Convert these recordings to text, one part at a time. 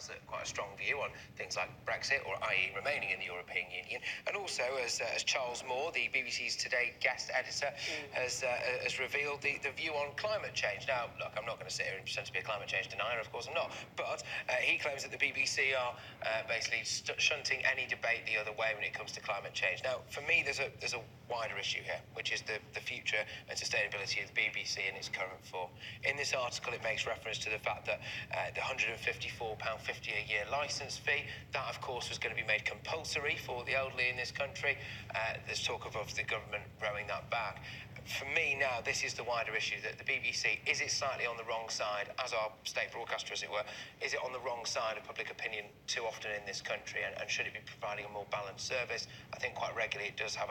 has quite a strong view on things like Brexit, or i.e. remaining in the European Union. And also, as Charles Moore, the BBC's Today guest editor, has revealed the view on climate change. Now, look, I'm not going to sit here and pretend to be a climate change denier, of course I'm not, but he claims that the BBC are basically shunting any debate the other way when it comes to climate change. Now, for me, there's a wider issue here, which is the future and sustainability of the BBC in its current form. In this article, it makes reference to the fact that the £154.50 a year licence fee, that of course was going to be made compulsory for the elderly in this country. There's talk of the government rowing that back. For me now, this is the wider issue, that the BBC, is it slightly on the wrong side, as our state broadcaster as it were, is it on the wrong side of public opinion too often in this country, and should it be providing a more balanced service? I think quite regularly it does have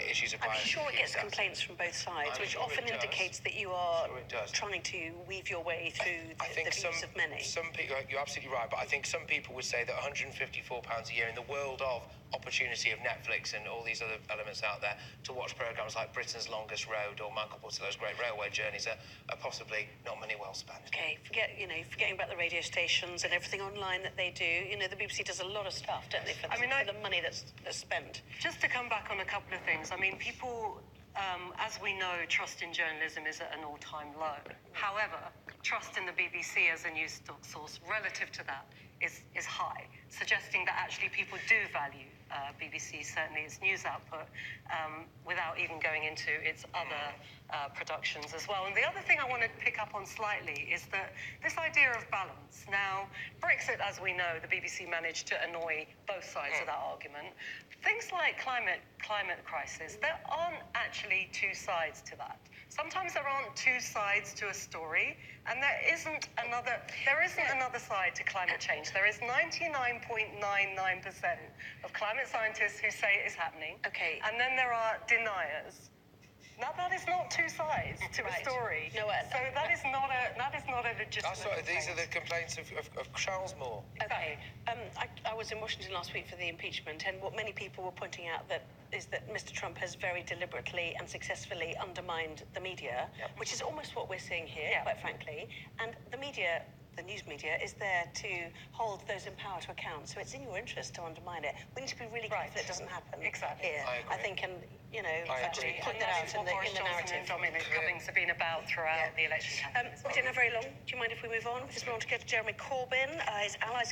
issues of bias. I'm sure it gets complaints from both sides, which often indicates that you are trying to weave your way through the views of many. Some people, you're absolutely right, but I think some people would say that £154 a year in the world of opportunity of Netflix and all these other elements out there to watch programmes like Britain's Longest Road or Michael Portillo's Great Railway Journeys are possibly not money well spent. Okay, forgetting about the radio stations and everything online that they do. The BBC does a lot of stuff, don't they, for the money that's spent. Just to come back on a couple of things, people, as we know, trust in journalism is at an all-time low. However, trust in the BBC as a news source relative to that is high, suggesting that actually people do value BBC, certainly its news output, without even going into its other productions as well. And the other thing I want to pick up on slightly is that this idea of balance. Now, Brexit, as we know, the BBC managed to annoy both sides of that argument. Things like climate crisis, there aren't actually two sides to that. Sometimes there aren't two sides to a story, and there isn't another side to climate change. There is 99.99% of climate scientists who say it is happening. Okay. And then there are deniers. Now, that is not two sides to a story. No, so that is not a legitimate complaint. These are the complaints of Charles Moore. Okay. I was in Washington last week for the impeachment, and what many people were pointing out is that Mr. Trump has very deliberately and successfully undermined the media, which is almost what we're seeing here, quite frankly. And the media, the news media, is there to hold those in power to account. So it's in your interest to undermine it. We need to be really careful it doesn't happen here. I think, and That out in the narrative. And Dominic Cummings have been about throughout the election campaign. We don't have very long. Do you mind if we move on? We just want to go to Jeremy Corbyn. His allies